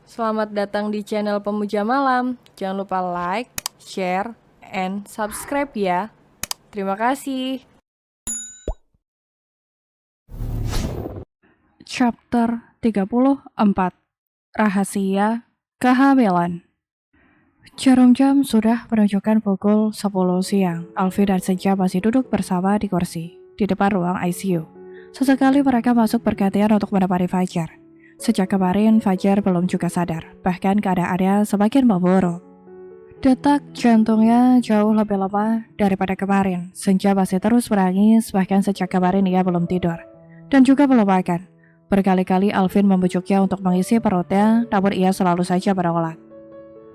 Selamat datang di channel Pemuja Malam. Jangan lupa like, share, and subscribe ya. Terima kasih. Chapter 34 Rahasia Kehamilan. Jarum jam sudah menunjukkan pukul 10 siang. Alfi dan Senja masih duduk bersama di kursi di depan ruang ICU. Sesekali mereka masuk bergantian untuk menemani Fajar. Sejak kemarin, Fajar belum juga sadar, bahkan keadaannya semakin memburuk. Detak jantungnya jauh lebih lemah daripada kemarin. Senja masih terus menangis, bahkan sejak kemarin ia belum tidur dan juga belum makan. Berkali-kali Alvin membujuknya untuk mengisi perutnya, namun ia selalu saja menolak.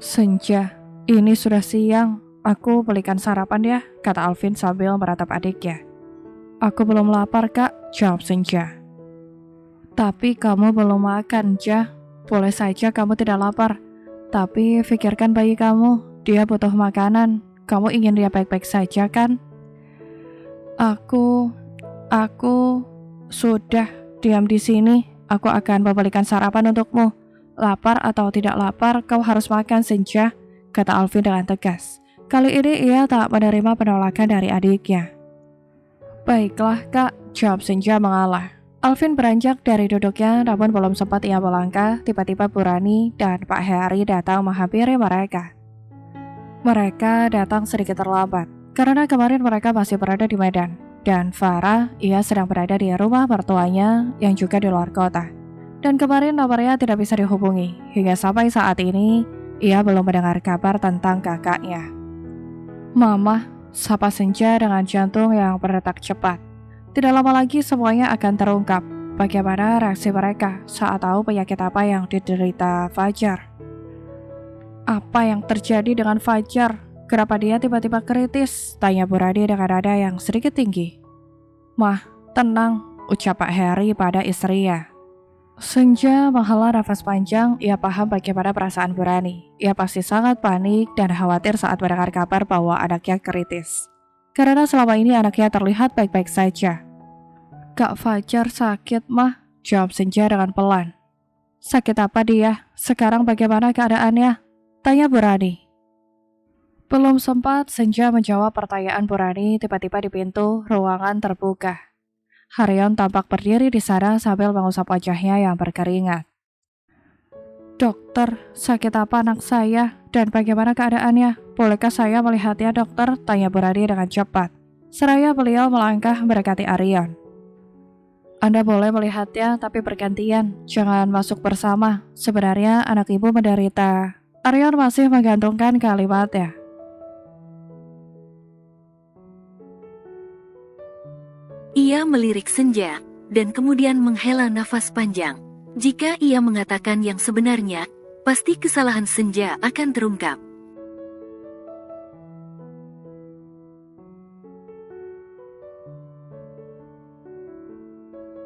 Senja, ini sudah siang. Aku belikan sarapan ya, kata Alvin sambil meratap adiknya. Aku belum lapar, Kak, jawab Senja. Tapi kamu belum makan, Jah. Boleh saja kamu tidak lapar, tapi pikirkan bayi kamu. Dia butuh makanan. Kamu ingin dia baik-baik saja, kan? Aku sudah diam di sini. Aku akan membelikan sarapan untukmu. Lapar atau tidak lapar, kau harus makan, Senja, kata Alvin dengan tegas. Kali ini ia tak menerima penolakan dari adiknya. Baiklah, Kak, jawab Senja mengalah. Alvin beranjak dari duduknya, namun belum sempat ia melangkah, tiba-tiba Bu Rani dan Pak Heri datang menghampiri mereka. Mereka datang sedikit terlambat, karena kemarin mereka masih berada di Medan. Dan Farah, ia sedang berada di rumah mertuanya yang juga di luar kota. Dan kemarin nomornya tidak bisa dihubungi, hingga sampai saat ini, ia belum mendengar kabar tentang kakaknya. Mama, sapa Senja dengan jantung yang berdetak cepat. Tidak lama lagi semuanya akan terungkap. Bagaimana reaksi mereka saat tahu penyakit apa yang diderita Fajar? Apa yang terjadi dengan Fajar? Kenapa dia tiba-tiba kritis? Tanya Bu Rani dengan nada yang sedikit tinggi. Mah, tenang, ucap Pak Heri pada istrinya. Senja menghela nafas panjang, ia paham bagaimana perasaan Bu Rani. Ia pasti sangat panik dan khawatir saat mendengar kabar bahwa anaknya kritis. Karena selama ini anaknya terlihat baik-baik saja. Kak Fajar sakit, Mah, jawab Senja dengan pelan. Sakit apa dia? Sekarang bagaimana keadaannya? Tanya Bu Rani. Belum sempat Senja menjawab pertanyaan Bu Rani, tiba-tiba di pintu ruangan terbuka. Haryon tampak berdiri di sana sambil mengusap wajahnya yang berkeringat. Dokter, sakit apa anak saya dan bagaimana keadaannya? Bolehkah saya melihatnya, dokter? Tanya Bu Rani dengan cepat. Seraya beliau melangkah mendekati Aryon. Anda boleh melihatnya, tapi bergantian. Jangan masuk bersama. Sebenarnya anak ibu menderita. Aryon masih menggantungkan kalimatnya. Ia melirik Senja, dan kemudian menghela nafas panjang. Jika ia mengatakan yang sebenarnya, pasti kesalahan Senja akan terungkap.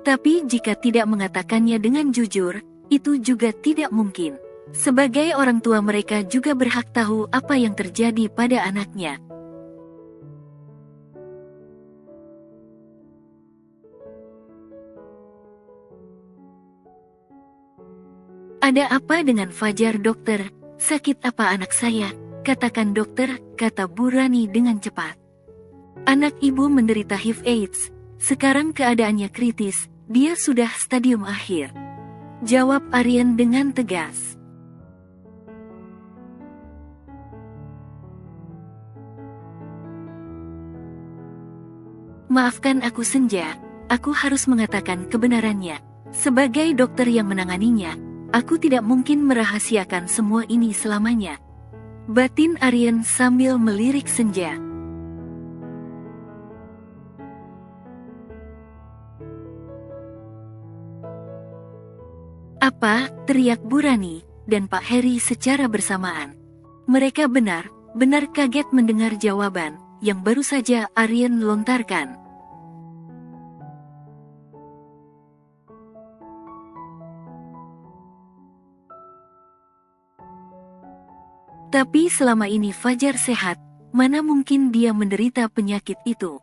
Tapi jika tidak mengatakannya dengan jujur, itu juga tidak mungkin. Sebagai orang tua mereka juga berhak tahu apa yang terjadi pada anaknya. Ada apa dengan Fajar, dokter? Sakit apa anak saya? Katakan dokter, kata Bu Rani dengan cepat. Anak ibu menderita HIV/AIDS. Sekarang keadaannya kritis, dia sudah stadium akhir. Jawab Aryan dengan tegas. Maafkan aku Senja, aku harus mengatakan kebenarannya. Sebagai dokter yang menanganinya, aku tidak mungkin merahasiakan semua ini selamanya. Batin Aryan sambil melirik Senja. Apa? Teriak Bu Rani dan Pak Heri secara bersamaan. Mereka benar-benar kaget mendengar jawaban yang baru saja Aryan lontarkan. Tapi selama ini Fajar sehat, mana mungkin dia menderita penyakit itu?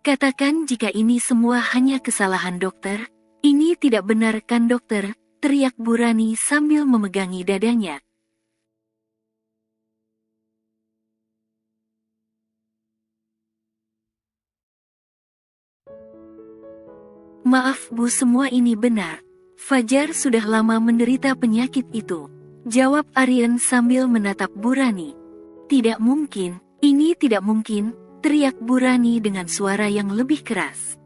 Katakan jika ini semua hanya kesalahan dokter. Ini tidak benar kan dokter? teriak Burani sambil memegangi dadanya. Maaf Bu, semua ini benar. Fajar sudah lama menderita penyakit itu, jawab Aryan sambil menatap Burani. Tidak mungkin, ini tidak mungkin, teriak Burani dengan suara yang lebih keras.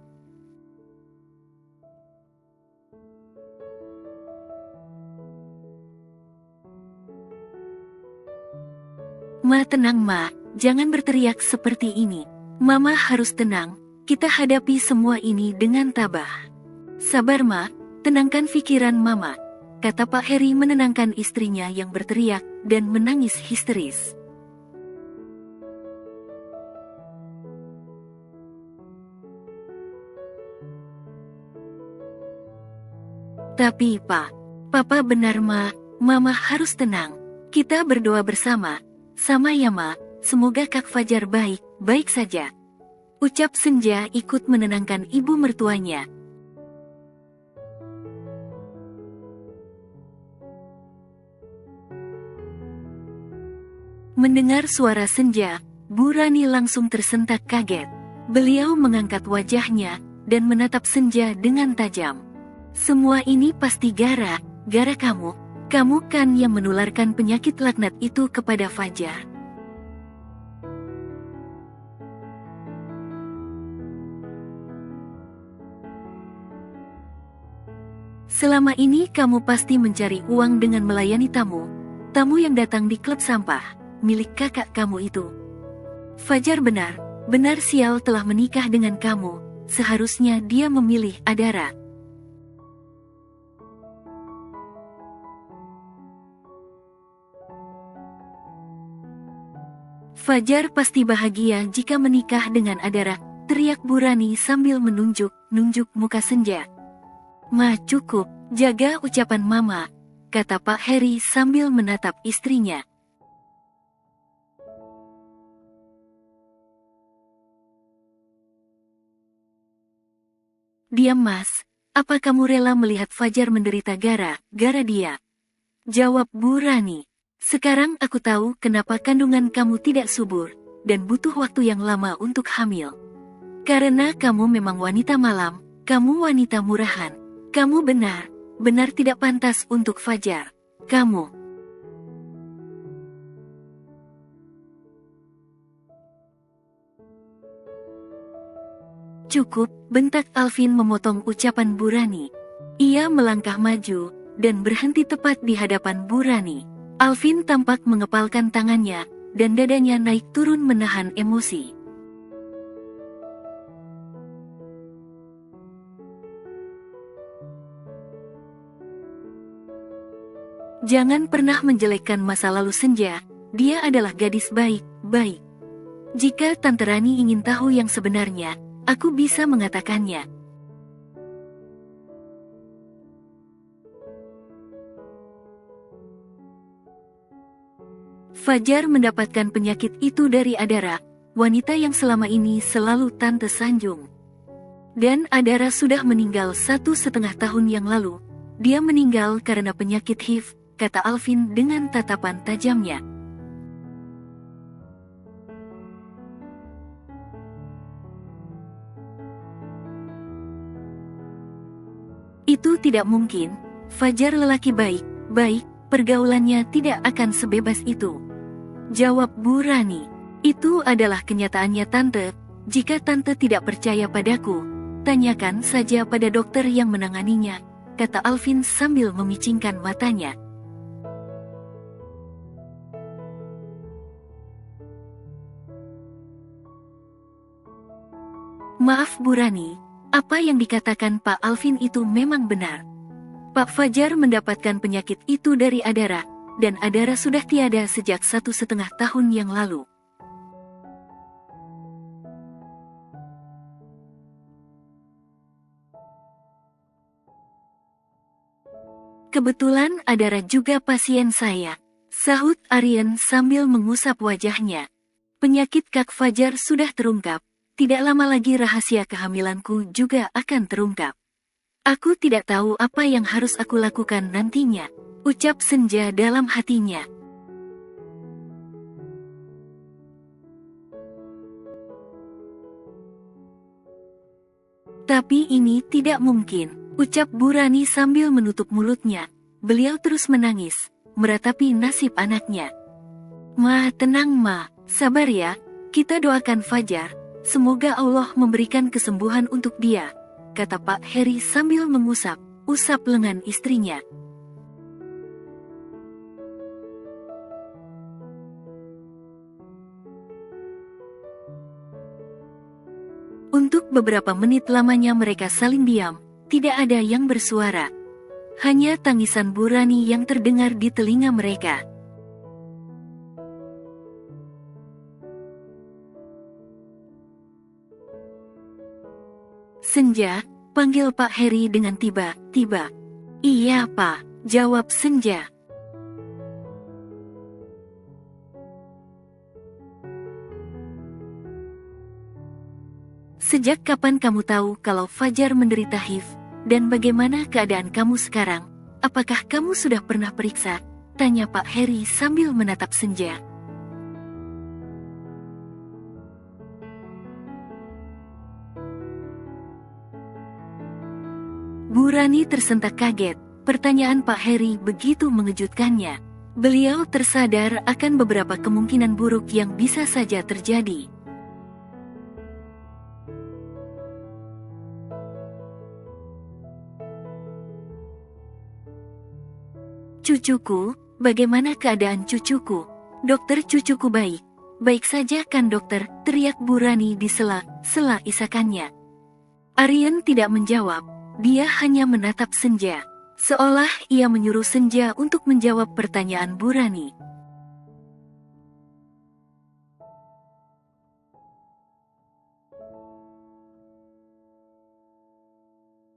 Ma, tenang Ma, jangan berteriak seperti ini. Mama harus tenang. Kita hadapi semua ini dengan tabah. Sabar Ma, tenangkan pikiran Mama, kata Pak Heri menenangkan istrinya yang berteriak dan menangis histeris. Tapi Pak, Papa benar Ma, Mama harus tenang. Kita berdoa bersama. Sama ya Ma, semoga Kak Fajar baik saja. Ucap Senja ikut menenangkan ibu mertuanya. Mendengar suara Senja, Burani langsung tersentak kaget. Beliau mengangkat wajahnya dan menatap Senja dengan tajam. Semua ini pasti gara kamu. Kamu kan yang menularkan penyakit laknat itu kepada Fajar. Selama ini kamu pasti mencari uang dengan melayani tamu yang datang di klub sampah milik kakak kamu itu. Fajar benar sial telah menikah dengan kamu. Seharusnya dia memilih Adara. Fajar pasti bahagia jika menikah dengan Adara, teriak Burani sambil menunjuk muka Senja. Ma, cukup, jaga ucapan Mama, kata Pak Heri sambil menatap istrinya. Diam Mas, apa kamu rela melihat Fajar menderita gara dia? Jawab Burani. Sekarang aku tahu kenapa kandungan kamu tidak subur, dan butuh waktu yang lama untuk hamil. Karena kamu memang wanita malam, kamu wanita murahan. Kamu benar tidak pantas untuk Fajar. Kamu. Cukup, bentak Alvin memotong ucapan Burani. Ia melangkah maju dan berhenti tepat di hadapan Burani. Alvin tampak mengepalkan tangannya dan dadanya naik turun menahan emosi. Jangan pernah menjelekkan masa lalu Senja, dia adalah gadis baik. Jika Tante Rani ingin tahu yang sebenarnya, aku bisa mengatakannya. Fajar mendapatkan penyakit itu dari Adara, wanita yang selama ini selalu Tante sanjung. Dan Adara sudah meninggal 1,5 tahun yang lalu. Dia meninggal karena penyakit HIV, kata Alvin dengan tatapan tajamnya. Itu tidak mungkin. Fajar lelaki baik, pergaulannya tidak akan sebebas itu. Jawab Burani. Itu adalah kenyataannya Tante. Jika Tante tidak percaya padaku, tanyakan saja pada dokter yang menanganinya, kata Alvin sambil memicingkan matanya. Maaf Burani, apa yang dikatakan Pak Alvin itu memang benar. Pak Fajar mendapatkan penyakit itu dari Adara, dan Adara sudah tiada sejak 1,5 tahun yang lalu. Kebetulan Adara juga pasien saya, sahut Aryan sambil mengusap wajahnya. Penyakit Kak Fajar sudah terungkap. Tidak lama lagi rahasia kehamilanku juga akan terungkap. Aku tidak tahu apa yang harus aku lakukan nantinya, ucap Senja dalam hatinya. Tapi ini tidak mungkin, ucap Burani sambil menutup mulutnya. Beliau terus menangis, meratapi nasib anaknya. Ma, tenang Ma, sabar ya, kita doakan Fajar, semoga Allah memberikan kesembuhan untuk dia, kata Pak Heri sambil usap lengan istrinya. Untuk beberapa menit lamanya mereka saling diam, tidak ada yang bersuara. Hanya tangisan Burani yang terdengar di telinga mereka. Senja, panggil Pak Heri dengan tiba-tiba. Iya Pak, jawab Senja. Sejak kapan kamu tahu kalau Fajar menderita HIV? Dan bagaimana keadaan kamu sekarang? Apakah kamu sudah pernah periksa? Tanya Pak Heri sambil menatap Senja. Burani tersentak kaget. Pertanyaan Pak Heri begitu mengejutkannya. Beliau tersadar akan beberapa kemungkinan buruk yang bisa saja terjadi. Cucuku, bagaimana keadaan cucuku? Dokter, cucuku baik. Baik saja kan dokter, teriak Burani di sela-sela isakannya. Aryan tidak menjawab, dia hanya menatap Senja. Seolah ia menyuruh Senja untuk menjawab pertanyaan Burani.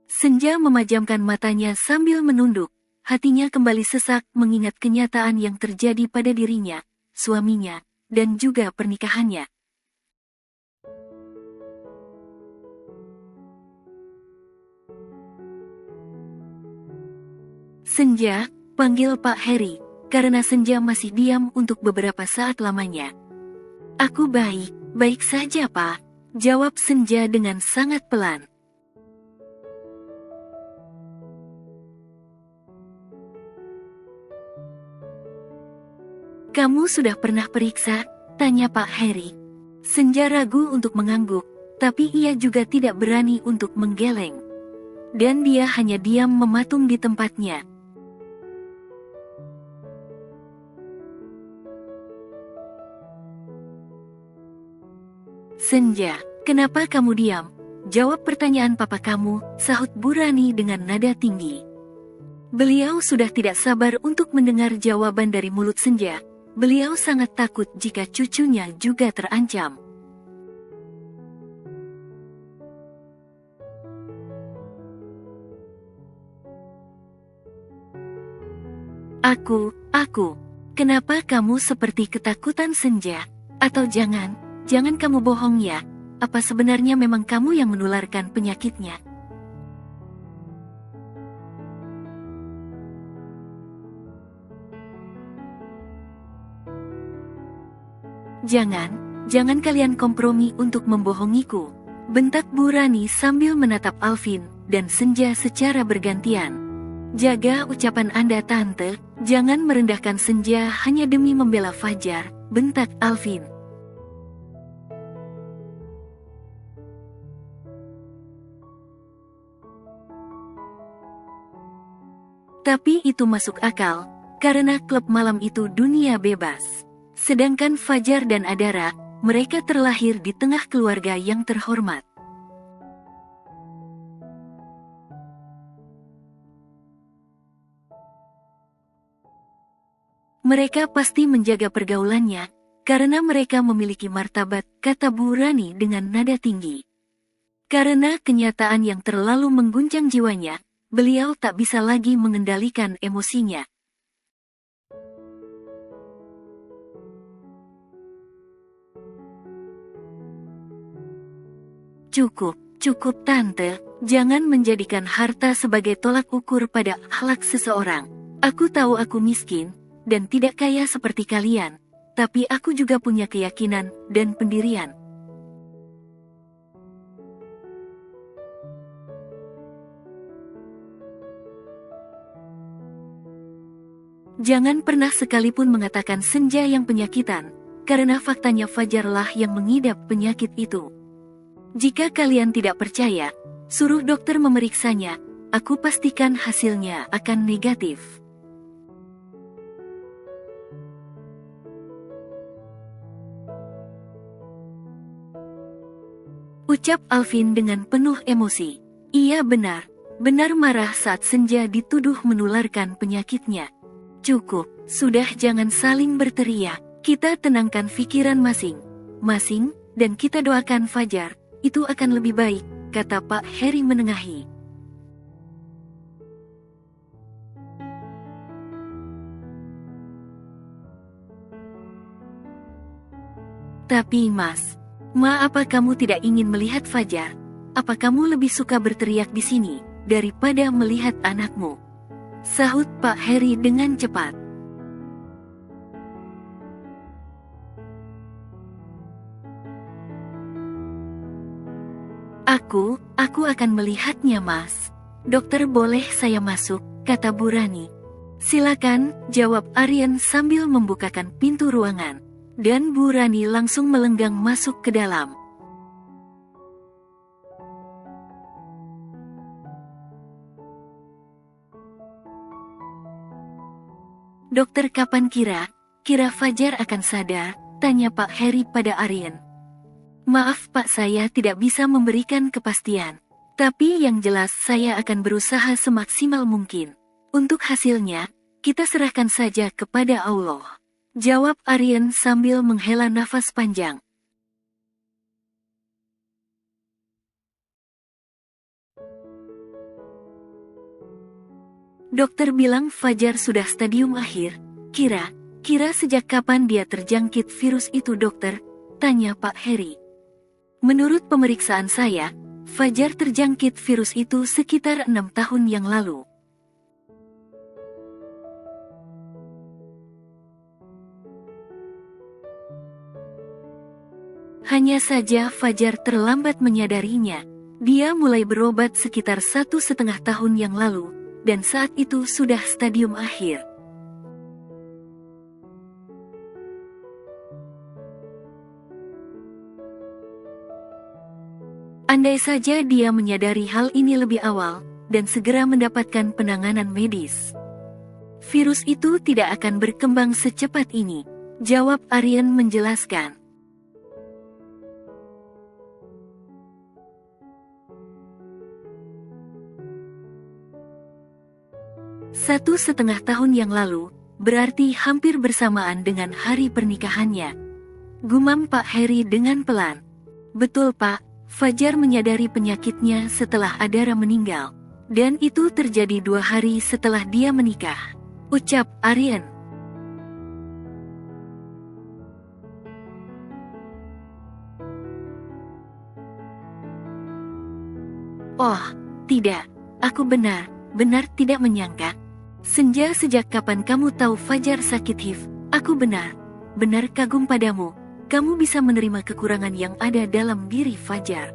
Senja memajamkan matanya sambil menunduk. Hatinya kembali sesak mengingat kenyataan yang terjadi pada dirinya, suaminya, dan juga pernikahannya. Senja, panggil Pak Heri, karena Senja masih diam untuk beberapa saat lamanya. Aku baik saja Pak, jawab Senja dengan sangat pelan. Kamu sudah pernah periksa? Tanya Pak Heri. Senja ragu untuk mengangguk, tapi ia juga tidak berani untuk menggeleng. Dan dia hanya diam mematung di tempatnya. Senja, kenapa kamu diam? Jawab pertanyaan papa kamu, sahut Burani dengan nada tinggi. Beliau sudah tidak sabar untuk mendengar jawaban dari mulut Senja. Beliau sangat takut jika cucunya juga terancam. Aku, kenapa kamu seperti ketakutan Senja? Atau jangan kamu bohong ya? Apa sebenarnya memang kamu yang menularkan penyakitnya? Jangan kalian kompromi untuk membohongiku, bentak Burani sambil menatap Alvin dan Senja secara bergantian. Jaga ucapan Anda Tante, jangan merendahkan Senja hanya demi membela Fajar, bentak Alvin. Tapi itu masuk akal, karena klub malam itu dunia bebas. Sedangkan Fajar dan Adara, mereka terlahir di tengah keluarga yang terhormat. Mereka pasti menjaga pergaulannya, karena mereka memiliki martabat, kata Burani dengan nada tinggi. Karena kenyataan yang terlalu mengguncang jiwanya, beliau tak bisa lagi mengendalikan emosinya. Cukup tante, jangan menjadikan harta sebagai tolak ukur pada akhlak seseorang. Aku tahu aku miskin, dan tidak kaya seperti kalian, tapi aku juga punya keyakinan dan pendirian. Jangan pernah sekalipun mengatakan Senja yang penyakitan, karena faktanya Fajarlah yang mengidap penyakit itu. Jika kalian tidak percaya, suruh dokter memeriksanya, aku pastikan hasilnya akan negatif. Ucap Alvin dengan penuh emosi. Ia benar marah saat Senja dituduh menularkan penyakitnya. Cukup, sudah jangan saling berteriak. Kita tenangkan pikiran masing-masing, dan kita doakan Fajar, itu akan lebih baik, kata Pak Heri menengahi. Tapi Mas, apa kamu tidak ingin melihat Fajar? Apa kamu lebih suka berteriak di sini, daripada melihat anakmu? Sahut Pak Heri dengan cepat. Aku akan melihatnya, Mas. Dokter, boleh saya masuk, kata Bu Rani. Silakan, jawab Aryan sambil membukakan pintu ruangan. Dan Bu Rani langsung melenggang masuk ke dalam. Dokter, kapan kira Fajar akan sadar? Tanya Pak Heri pada Aryan. Maaf Pak, saya tidak bisa memberikan kepastian. Tapi yang jelas saya akan berusaha semaksimal mungkin. Untuk hasilnya, kita serahkan saja kepada Allah. Jawab Aryan sambil menghela nafas panjang. Dokter bilang Fajar sudah stadium akhir. Kira sejak kapan dia terjangkit virus itu, dokter? Tanya Pak Heri. Menurut pemeriksaan saya, Fajar terjangkit virus itu sekitar 6 tahun yang lalu. Hanya saja Fajar terlambat menyadarinya. Dia mulai berobat sekitar 1,5 tahun yang lalu, dan saat itu sudah stadium akhir. Andai saja dia menyadari hal ini lebih awal, dan segera mendapatkan penanganan medis, virus itu tidak akan berkembang secepat ini, jawab Aryan menjelaskan. Satu setengah tahun yang lalu, berarti hampir bersamaan dengan hari pernikahannya. Gumam Pak Heri dengan pelan. Betul Pak, Fajar menyadari penyakitnya setelah Adara meninggal. Dan itu terjadi 2 hari setelah dia menikah, ucap Aryan. Oh, tidak, aku benar tidak menyangka. Senja, sejak kapan kamu tahu Fajar sakit HIV? Aku benar kagum padamu. Kamu bisa menerima kekurangan yang ada dalam diri Fajar.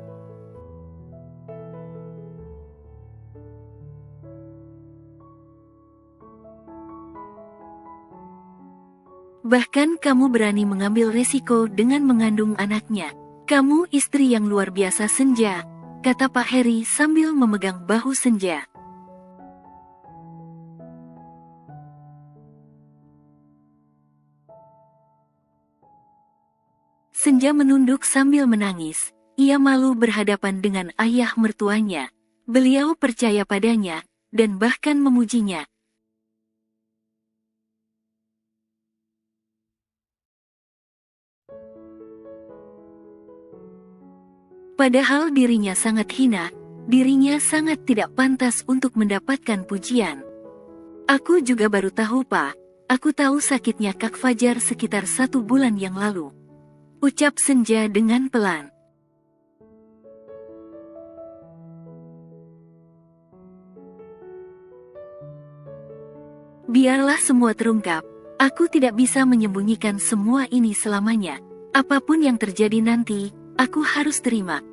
Bahkan kamu berani mengambil resiko dengan mengandung anaknya. Kamu istri yang luar biasa Senja, kata Pak Heri sambil memegang bahu Senja. Senja menunduk sambil menangis. Ia malu berhadapan dengan ayah mertuanya. Beliau percaya padanya, dan bahkan memujinya. Padahal dirinya sangat hina, dirinya sangat tidak pantas untuk mendapatkan pujian. Aku juga baru tahu Pak, aku tahu sakitnya Kak Fajar sekitar 1 bulan yang lalu, ucap Senja dengan pelan. Biarlah semua terungkap. Aku tidak bisa menyembunyikan semua ini selamanya. Apapun yang terjadi nanti, aku harus terima.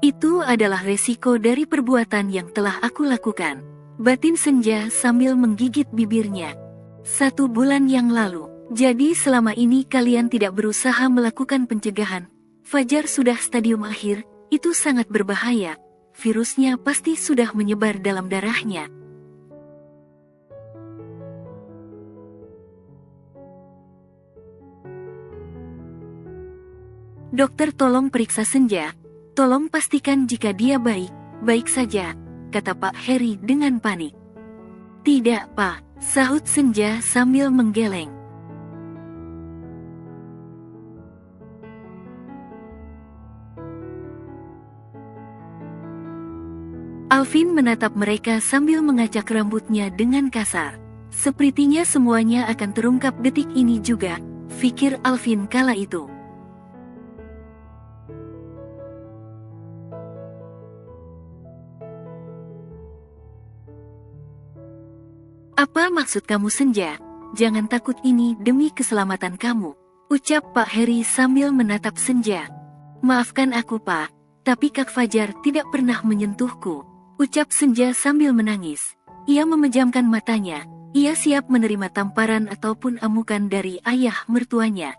Itu adalah resiko dari perbuatan yang telah aku lakukan. Batin Senja sambil menggigit bibirnya. 1 bulan yang lalu. Jadi selama ini kalian tidak berusaha melakukan pencegahan. Fajar sudah stadium akhir, itu sangat berbahaya. Virusnya pasti sudah menyebar dalam darahnya. Dokter, tolong periksa Senja. Tolong pastikan jika dia baik saja, kata Pak Heri dengan panik. Tidak, Pak, sahut Senja sambil menggeleng. Alvin menatap mereka sambil mengacak rambutnya dengan kasar. Sepertinya semuanya akan terungkap detik ini juga, pikir Alvin kala itu. Apa maksud kamu, Senja? Jangan takut, ini demi keselamatan kamu, ucap Pak Heri sambil menatap Senja. Maafkan aku, Pak, tapi Kak Fajar tidak pernah menyentuhku, ucap Senja sambil menangis. Ia memejamkan matanya, ia siap menerima tamparan ataupun amukan dari ayah mertuanya.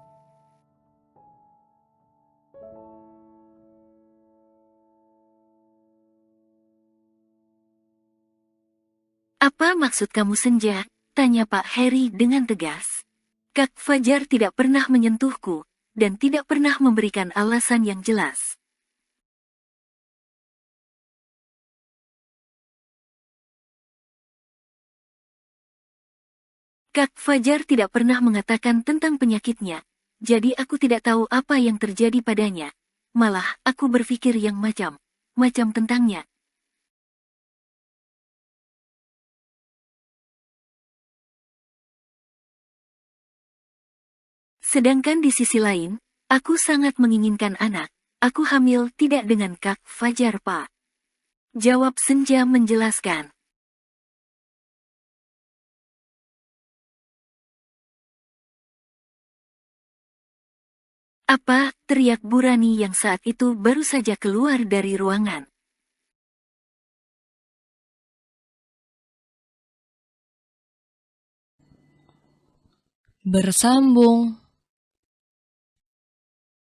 Apa maksud kamu, Senja? Tanya Pak Heri dengan tegas. Kak Fajar tidak pernah menyentuhku, dan tidak pernah memberikan alasan yang jelas. Kak Fajar tidak pernah mengatakan tentang penyakitnya, jadi aku tidak tahu apa yang terjadi padanya. Malah, aku berpikir yang macam tentangnya. Sedangkan di sisi lain, aku sangat menginginkan anak. Aku hamil tidak dengan Kak Fajar, Pak. Jawab Senja menjelaskan. Apa? Teriak Burani yang saat itu baru saja keluar dari ruangan. Bersambung.